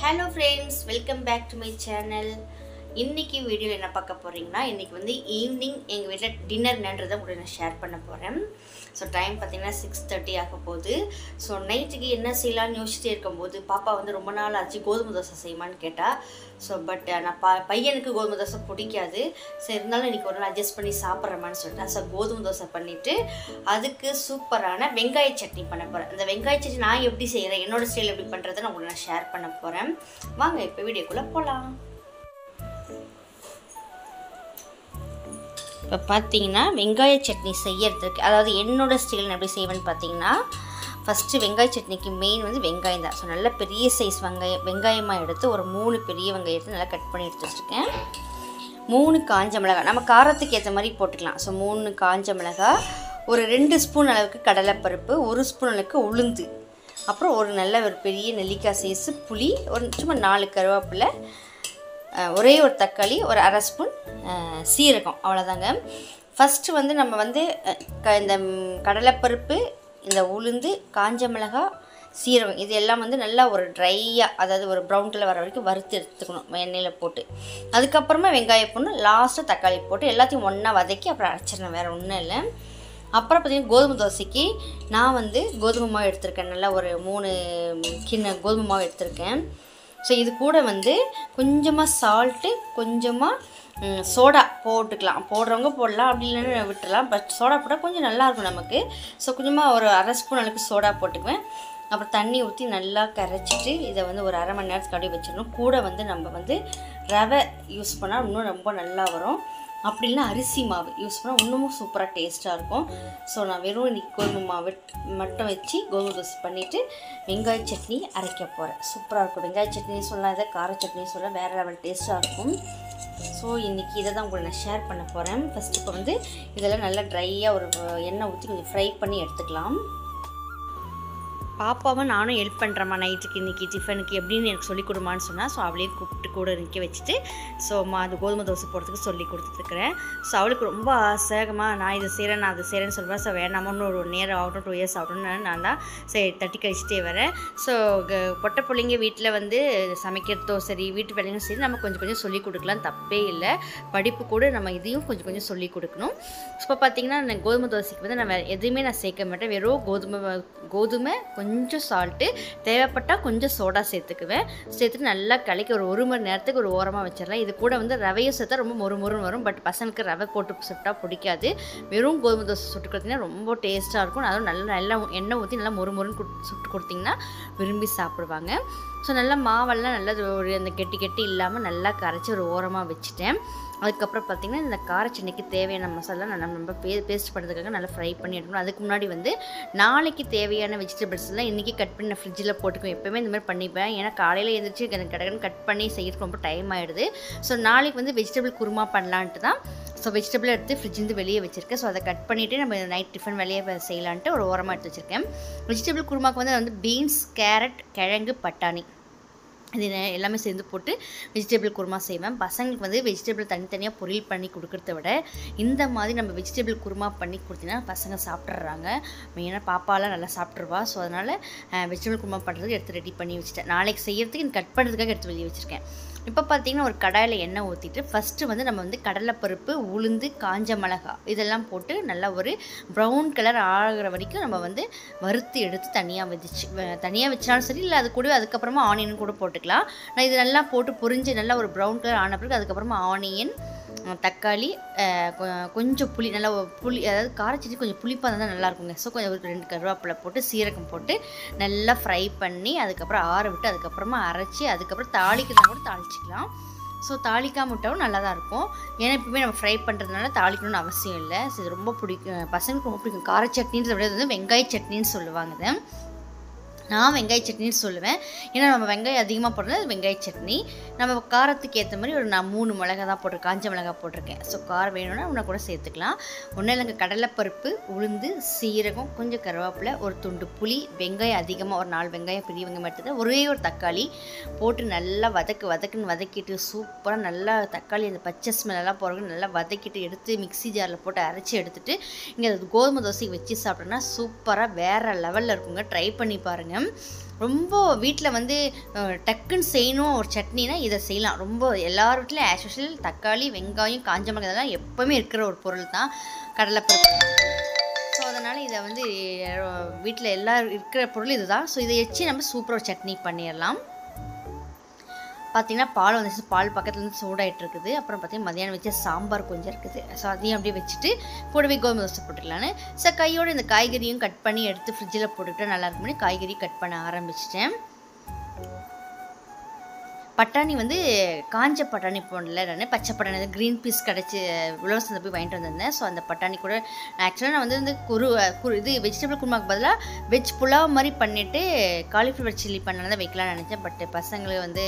Hello friends, welcome back to my channel. இன்னைக்கு வீடியோல என்ன பார்க்க போறீங்கன்னா இன்னைக்கு வந்து ஈவினிங் எங்க வீட்ல டின்னர் என்னன்றதை உங்களுக்கு நான் ஷேர் பண்ண போறேன். சோ டைம் பாத்தீங்கன்னா 6:30 ஆக போகுது. சோ நைட்டுக்கு என்ன செய்யலாம்னு யோசிச்சிட்டே இருக்கும்போது பாப்பா வந்து ரொம்ப நாள் ஆச்சு கோதுமை தோசை செய்யமான்னு கேட்டா. சோ பட் நான் பையனுக்கு கோதுமை தோசை பிடிக்காது. சோ இருந்தாலும் இன்னைக்கு ஒரு நாள் அட்ஜஸ்ட் பண்ணி சாப்பிட்றமான்னு சொல்லிட்டேன். சோ கோதுமை தோசை பண்ணிட்டு அதுக்கு சூப்பரான வெங்காய சட்னி பண்ண போறேன். அந்த வெங்காய சட்னி நான் எப்படி செய்யறேன், என்னோட ஸ்டைல் எப்படி பண்றதை நான் உங்களுக்கு ஷேர் பண்ண போறேன். வாங்க இப்போ வீடியோக்குள்ள போலாம். இப்போ பார்த்தீங்கன்னா வெங்காய சட்னி செய்யறதுக்கு அதாவது என்னோட ஸ்டைல் எப்படி செய்வேன்னு பார்த்தீங்கன்னா ஃபஸ்ட்டு வெங்காய சட்னிக்கு மெயின் வந்து வெங்காயம் தான். ஸோ நல்ல பெரிய சைஸ் வெங்காயமாக எடுத்து ஒரு 3 பெரிய வெங்காயத்தை நல்லா கட் பண்ணி எடுத்து வச்சுருக்கேன். 3 காஞ்ச மிளகாய் நம்ம காரத்துக்கு ஏற்ற மாதிரி போட்டுக்கலாம். ஸோ 3 காஞ்ச மிளகாய், ஒரு 2 ஸ்பூன் அளவுக்கு கடலைப்பருப்பு, 1 ஸ்பூன் அளவுக்கு உளுந்து, அப்புறம் ஒரு நல்ல ஒரு பெரிய நெல்லிக்காய் சைஸு புளி, ஒரு சும்மா 4 கருவேப்பிலை, ஒரே ஒரு தக்காளி, ஒரு அரை ஸ்பூன் சீரகம், அவ்வளோதாங்க. ஃபஸ்ட்டு வந்து நம்ம வந்து இந்த கடலைப்பருப்பு, இந்த உளுந்து, காஞ்ச மிளகாய், சீரகம் இது எல்லாம் வந்து நல்லா ஒரு ட்ரையாக அதாவது ஒரு ப்ரௌன் கலர் வர வரைக்கும் வறுத்து எடுத்துக்கணும் எண்ணெயில் போட்டு. அதுக்கப்புறமா வெங்காயம் போடணும், லாஸ்ட்டாக தக்காளி போட்டு எல்லாத்தையும் ஒன்றா வதக்கி அப்புறம் அரைச்சிடணும், வேறு ஒன்றும் இல்லை. அப்புறம் பார்த்திங்கன்னா கோதுமை தோசைக்கு நான் வந்து கோதுமை மாவு எடுத்திருக்கேன். நல்லா ஒரு 3 கிண்ணம் கோதுமை மாவு எடுத்திருக்கேன். ஸோ இது கூட வந்து கொஞ்சமாக சால்ட்டு, கொஞ்சமாக சோடா போட்டுக்கலாம். போடுறவங்க போடலாம், அப்படி இல்லைன்னு விட்டுடலாம். பட் சோடா போட்டால் கொஞ்சம் நல்லாயிருக்கும் நமக்கு. ஸோ கொஞ்சமாக ஒரு அரை ஸ்பூன் அளவுக்கு சோடா போட்டுக்குவேன். அப்புறம் தண்ணி ஊற்றி நல்லா கரைச்சிட்டு இதை வந்து ஒரு அரை மணி நேரத்துக்கு அப்படியே வச்சிடணும். கூட வந்து நம்ம வந்து ரவை யூஸ் பண்ணால் இன்னும் ரொம்ப நல்லா வரும். அப்படி இல்லைனா அரிசி மாவு யூஸ் பண்ணால் இன்னமும் சூப்பராக டேஸ்ட்டாக இருக்கும். ஸோ நான் வெறும் இன்றைக்கி கோதுமை மாவு மட்டும் வச்சு கோதுமை தோசை பண்ணிவிட்டு வெங்காய சட்னி அரைக்க போகிறேன். சூப்பராக இருக்கும். வெங்காய சட்னி சொல்லலாம், இதை கார சட்னி சொல்லலாம், வேறு லெவல் டேஸ்ட்டாக இருக்கும். ஸோ இன்றைக்கி இதை தான் உங்களுக்கு நான் ஷேர் பண்ண போகிறேன். ஃபஸ்ட்டு இப்போ வந்து இதெல்லாம் நல்லா ட்ரையாக ஒரு எண்ணெய் ஊற்றி கொஞ்சம் ஃப்ரை பண்ணி எடுத்துக்கலாம். பாப்பாவும் நானும் ஹெல்ப் பண்ணுறேம்மா நைட்டுக்கு இன்றைக்கி டிஃபனுக்கு எப்படின்னு எனக்கு சொல்லிக் கொடுமான்னு சொன்னால். ஸோ அவளையும் கூப்பிட்டு கூட நிற்க வச்சுட்டு ஸோ அது கோதுமை தோசை போடுறதுக்கு சொல்லி கொடுத்துருக்குறேன். ஸோ அவளுக்கு ரொம்ப ஆசகமாக நான் இதை செய்கிறேன் நான் அதை செய்கிறேன்னு சொல்லுவேன். ஸோ வேணாமன்னு ஒரு நேரம் ஆகட்டும், 2 இயர்ஸ் ஆகட்டும்னு நான் தான் சரி தட்டி கழிச்சிட்டே வரேன். ஸோ பொட்டை பிள்ளைங்க வீட்டில் வந்து சமைக்கிறதோ சரி, வீட்டு பிள்ளைங்களும் சரி, நம்ம கொஞ்சம் கொஞ்சம் சொல்லிக் கொடுக்கலாம், தப்பே இல்லை. படிப்பு கூட நம்ம இதையும் கொஞ்சம் கொஞ்சம் சொல்லிக் கொடுக்கணும். இப்போ பார்த்திங்கன்னா நான் கோதுமை தோசைக்கு வந்து நான் எதுவுமே நான் சேர்க்க மாட்டேன். வெறும் கோதுமை கொஞ்சம் சால்ட்டு, தேவைப்பட்டால் கொஞ்சம் சோடா சேர்த்துக்குவேன். சேர்த்துட்டு நல்லா கலக்கி ஒரு மணி நேரத்துக்கு ஒரு ஓரமாக வச்சிடலாம். இது கூட வந்து ரவையை சேர்த்தா ரொம்ப மொறுமொறுன்னு வரும். பட் பசங்களுக்கு ரவை போட்டு சுட்டா பிடிக்காது. வெறும் கோதுமை தோசை சுட்டு கொடுத்தீங்கன்னா ரொம்ப டேஸ்ட்டாக இருக்கும். அதுவும் நல்லா எண்ணெய் ஊற்றி நல்லா மொறுமொறுன்னு சுட்டு கொடுத்திங்கன்னா விரும்பி சாப்பிடுவாங்க. ஸோ நல்லா மாவெல்லாம் நல்லா ஒரு அந்த கெட்டி இல்லாமல் நல்லா கரைச்சி ஒரு ஓரமாக வச்சுட்டேன். அதுக்கப்புறம் பார்த்திங்கன்னா இந்த கார சட்னிக்கு தேவையான மசாலா நம்ம பேஸ்ட் பண்ணுறதுக்காக நல்லா ஃப்ரை பண்ணி எடுக்கணும். அதுக்கு முன்னாடி வந்து நாளைக்கு தேவையான வெஜிடபிள்ஸ்லாம் இன்றைக்கி கட் பண்ணி நான் ஃப்ரிட்ஜில் போட்டுக்குவேன். எப்போயுமே இந்த மாதிரி பண்ணிப்பேன். ஏன்னா காலையில் எழுந்திரிச்சு கடகடன்னு கட் பண்ணி செய்யறதுக்கு ரொம்ப டைம் ஆகிடுது. ஸோ நாளைக்கு வந்து வெஜிடபிள் குருமா பண்ணலான்ட்டு தான் ஸோ வெஜிடபிள் எடுத்து ஃப்ரிட்ஜிலேருந்து வெளியே வச்சுருக்கேன். ஸோ அதை கட் பண்ணிவிட்டு நம்ம நைட் டிஃபன் வெளியே செய்யலான்ட்டு ஒரு ஓரமாக எடுத்து வச்சுருக்கேன். வெஜிடபிள் குருமாவுக்கு வந்து பீன்ஸ், கேரட், கிழங்கு, பட்டாணி இது எல்லாமே சேர்ந்து போட்டு வெஜிடபிள் குருமா செய்வேன். பசங்களுக்கு வந்து வெஜிடபிள் தனித்தனியாக பொரியல் பண்ணி கொடுக்குறத விட இந்த மாதிரி நம்ம வெஜிடபிள் குருமா பண்ணி கொடுத்தீங்கன்னா பசங்க சாப்பிட்றாங்க. மெயினாக பாப்பாலாம் நல்லா சாப்பிட்ருவா. ஸோ அதனால் வெஜிடபிள் குருமா பண்ணுறதுக்கு எடுத்து ரெடி பண்ணி வச்சுட்டேன். நாளைக்கு செய்கிறதுக்கு எனக்கு கட் பண்ணுறதுக்காக எடுத்து வெளியே வச்சுருக்கேன். இப்போ பார்த்திங்கன்னா ஒரு கடாயில் எண்ணெய் ஊற்றிட்டு ஃபஸ்ட்டு வந்து நம்ம வந்து கடலைப்பருப்பு, உளுந்து, காஞ்ச மிளகாய் இதெல்லாம் போட்டு நல்லா ஒரு ப்ரௌன் கலர் ஆகிற வரைக்கும் நம்ம வந்து வறுத்து எடுத்து தனியாக வச்சாலும் சரி, இல்லை அது கூட அதுக்கப்புறமா ஆனியன் கூட போட்டுக்கலாம். நான் இது நல்லா போட்டு பொரிஞ்சு நல்லா ஒரு ப்ரௌன் கலர் ஆன பிறகு அதுக்கப்புறமா ஆனியன், தக்காளி, கொஞ்சம் புளி, நல்லா புளி அதாவது காரச்சட்னி கொஞ்சம் புளிப்பாக இருந்தால் நல்லாயிருக்குங்க. ஸோ கொஞ்சம் ஒரு 2 கருவேப்பிலை போட்டு சீரகம் போட்டு நல்லா ஃப்ரை பண்ணி அதுக்கப்புறம் ஆற விட்டு அதுக்கப்புறமா அரைச்சி அதுக்கப்புறம் தாளிக்கிறதா கூட தாளிச்சிக்கலாம். ஸோ தாளிக்காம விட்டாலும் நல்லா தான் இருக்கும். ஏன்னா எப்பவுமே நம்ம ஃப்ரை பண்ணுறதுனால தாளிக்கணும்னு அவசியம் இல்லை. ஸோ இது ரொம்ப பிடிக்கும், பசங்களுக்கு ரொம்ப பிடிக்கும். கார சட்னின்றத விட வந்து வெங்காய சட்னின்னு சொல்லுவாங்க இதை. நான் வெங்காய சட்னின்னு சொல்லுவேன். ஏன்னா நம்ம வெங்காயம் அதிகமாக போடுறது வெங்காய சட்னி. நம்ம காரத்துக்கு ஏற்ற மாதிரி நான் 3 மிளகா தான் போட்டிருக்கேன், காஞ்ச மிளகா போட்டிருக்கேன். ஸோ காரம் வேணும்னா இன்னும் கூட சேர்த்துக்கலாம். ஒன்றும் இல்லைங்க, கடலைப்பருப்பு, உளுந்து, சீரகம், கொஞ்சம் கருவேப்பிலை, ஒரு துண்டு புளி, வெங்காயம் அதிகமாக ஒரு 4 வெங்காயம் பெரிய வெங்காயம் எடுத்துட்டு ஒரே ஒரு தக்காளி போட்டு நல்லா வதக்குன்னு வதக்கிட்டு சூப்பராக நல்லா தக்காளி அந்த பச்சை ஸ்மெல்லாம் போகிறதுக்கு நல்லா வதக்கிட்டு எடுத்து மிக்ஸி ஜாரில் போட்டு அரைச்சி எடுத்துகிட்டு இங்கே கோதுமை தோசைக்கு வச்சு சாப்பிட்டோன்னா சூப்பராக வேறு லெவலில் இருக்குங்க. ட்ரை பண்ணி பாருங்கள். ரொம்ப வீட்டில் வந்து டக்குன்னு செய்யணும் ஒரு சட்னினா இதை செய்யலாம். ரொம்ப எல்லார் வீட்லையும் ஆஸ் யூஷுவல் தக்காளி, வெங்காயம், காஞ்ச மிளகாய் இதெல்லாம் எப்போவுமே இருக்கிற ஒரு பொருள் தான் கடலைப்பருப்பு. ஸோ அதனால் இதை வந்து வீட்டில் எல்லோரும் இருக்கிற பொருள் இது தான். ஸோ இதை வச்சு நம்ம சூப்பராக சட்னி பண்ணிடலாம். பார்த்திங்கன்னா பால் வந்துச்சு, பால் பக்கத்தில் வந்து சூடாகிட்டு இருக்குது. அப்புறம் பார்த்திங்கன்னா மதியானம் வச்ச சாம்பார் கொஞ்சம் இருக்குது. ஸோ அதையும் அப்படியே வச்சுட்டு கூடவே கோதுமை தோசை போட்டுக்கலான்னு ஸோ கையோடு இந்த காய்கறியும் கட் பண்ணி எடுத்து ஃப்ரிட்ஜில் போட்டுக்கிட்டு நல்லா இருக்கும்னு காய்கறி கட் பண்ண ஆரம்பிச்சிட்டேன். பட்டாணி வந்து காஞ்ச பட்டாணி போடல, நான் பச்சை பட்டாணி க்ரீன் பீஸ் கிடச்சி உழவசந்தை போய் வாங்கிட்டு வந்திருந்தேன். ஸோ அந்த பட்டாணி கூட ஆக்சுவலாக நான் வந்து இது வெஜிடபிள் குருமாக்கு பதிலாக வெஜ் புலாவ் மாதிரி பண்ணிவிட்டு காலிஃப்ளவர் சில்லி பண்ணலாம் தான் வைக்கலாம்னு நினச்சேன். பட் பசங்களுக்கு வந்து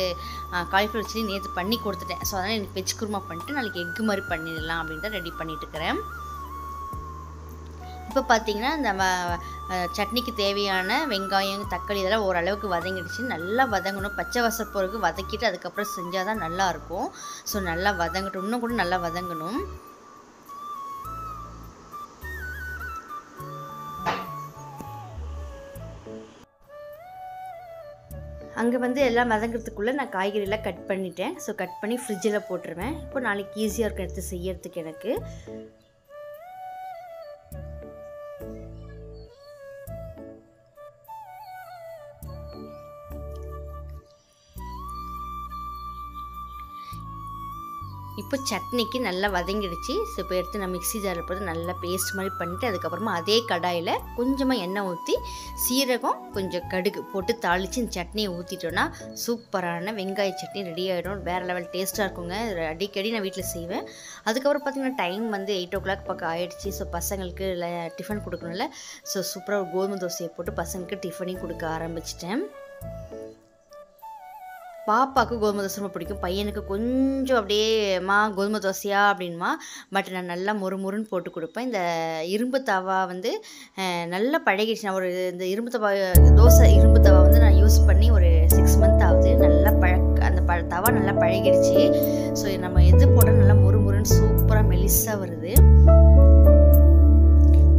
காலிஃப்ளவர் சில்லி நேற்று பண்ணி கொடுத்துட்டேன். ஸோ அதனால் எனக்கு வெஜ் குருமா பண்ணிட்டு நாளைக்கு எக்கு மாதிரி பண்ணிடலாம் அப்படின்னு தான் ரெடி பண்ணிட்டு இருக்கிறேன். இப்போ பார்த்திங்கன்னா இந்த சட்னிக்கு தேவையான வெங்காயம், தக்காளி இதெல்லாம் ஓரளவுக்கு வதங்கிடுச்சு. நல்லா வதங்கணும், பச்சை வாசம் போகிறதுக்கு வதக்கிட்டு அதுக்கப்புறம் செஞ்சால் தான் நல்லாயிருக்கும். ஸோ நல்லா வதங்கட்டும், இன்னும் கூட நல்லா வதங்கணும். அங்கே வந்து எல்லாம் வதங்கிறதுக்குள்ளே நான் காய்கறியெல்லாம் கட் பண்ணிட்டேன். ஸோ கட் பண்ணி ஃப்ரிட்ஜில் போட்டுருவேன். இப்போ நாளைக்கு ஈஸியாக இருக்கும் எடுத்து செய்யறதுக்கு எனக்கு. இப்போ சட்னிக்கு நல்லா வதங்கிடுச்சு. ஸோ இப்போ எடுத்து நான் மிக்ஸி ஜாரில் போட்டு நல்லா பேஸ்ட் மாதிரி பண்ணிவிட்டு அதுக்கப்புறமா அதே கடாயில் கொஞ்சமாக எண்ணெய் ஊற்றி சீரகம் கொஞ்சம் கடுகு போட்டு தாளித்து இந்த சட்னியை ஊற்றிட்டோன்னா சூப்பரான வெங்காய சட்னி ரெடி ஆகிடும். வேறு லெவல் டேஸ்ட்டாக இருக்குங்க. அடிக்கடி நான் வீட்டில் செய்வேன். அதுக்கப்புறம் பார்த்திங்கன்னா டைம் வந்து 8 o'clock பக்கம் ஆகிடுச்சு. ஸோ பசங்களுக்கு டிஃபன் கொடுக்கணும்ல. ஸோ சூப்பராக ஒரு கோதுமை தோசையை போட்டு பசங்களுக்கு டிஃபனையும் கொடுக்க ஆரம்பிச்சிட்டேன். பாப்பாவுக்கு கோதுமை தோசை ரொம்ப பிடிக்கும். பையனுக்கு கொஞ்சம் அப்படியே கோதுமை தோசையா அப்படின்மா. பட் நான் நல்லா முறுமுறுன்னு போட்டு கொடுப்பேன். இந்த இரும்பு தவா வந்து நல்லா பழகிடுச்சு. நான் இந்த இரும்பு தவா வந்து நான் யூஸ் பண்ணி ஒரு 6 month ஆகுது. நல்லா அந்த தவா நல்லா பழகிடுச்சு. ஸோ நம்ம எது போட்டால் நல்லா முறுமுறுன்னு சூப்பராக மெலிசாக வருது.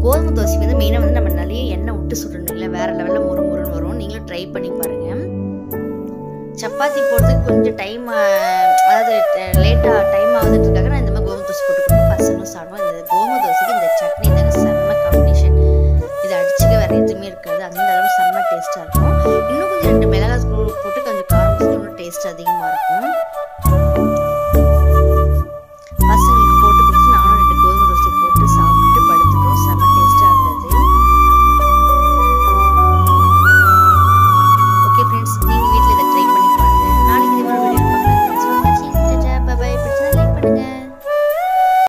கோதுமை தோசை வந்து மெயினாக வந்து நம்ம நிறைய எண்ணெய் விட்டு சுடணும், இல்லை வேறு லெவலில் முறுமுறுன்னு வரும். நீங்களும் ட்ரை பண்ணி பாருங்கள். சப்பாத்தி போடுறதுக்கு கொஞ்சம் டைம், அதாவது லேட்டாக டைம் ஆகுதுன்றதுக்காக நான் இந்த மாதிரி கோதுமை தோசை போட்டு கொடுப்பேன். பசங்களும் சாப்பிடுவோம். இந்த கோதுமை தோசைக்கு இந்த சட்னி தாங்க செம்ம காம்பினேஷன். இது அடிச்சுக்க வேறு எதுவுமே இருக்காது. அந்த அளவு செம்ம டேஸ்ட்டாக இருக்கும். இன்னும் கொஞ்சம் 2 மிளகாய் போட்டு கொஞ்சம் காரம் வச்சு இன்னும் டேஸ்ட் அதிகமாக இருக்கும். பசங்களுக்கு போட்டு கொடுத்து நானும் 2 கோதுமை தோசை போட்டு சாப்பிட்டு படுத்துட்டோம். செம்ம டேஸ்ட்டாக இருந்தது. ஓகே ஃப்ரெண்ட்ஸ், நீங்கள் வீட்டில் இதை ட்ரை பண்ணி பாருங்கள். நாளைக்கு இது ஒரு வீடியோ பார்க்கலாம். தேங்க்ஸ் ஃபார் வாட்சிங். Tata bye bye. பிடிச்சா லைக் பண்ணுங்கள்.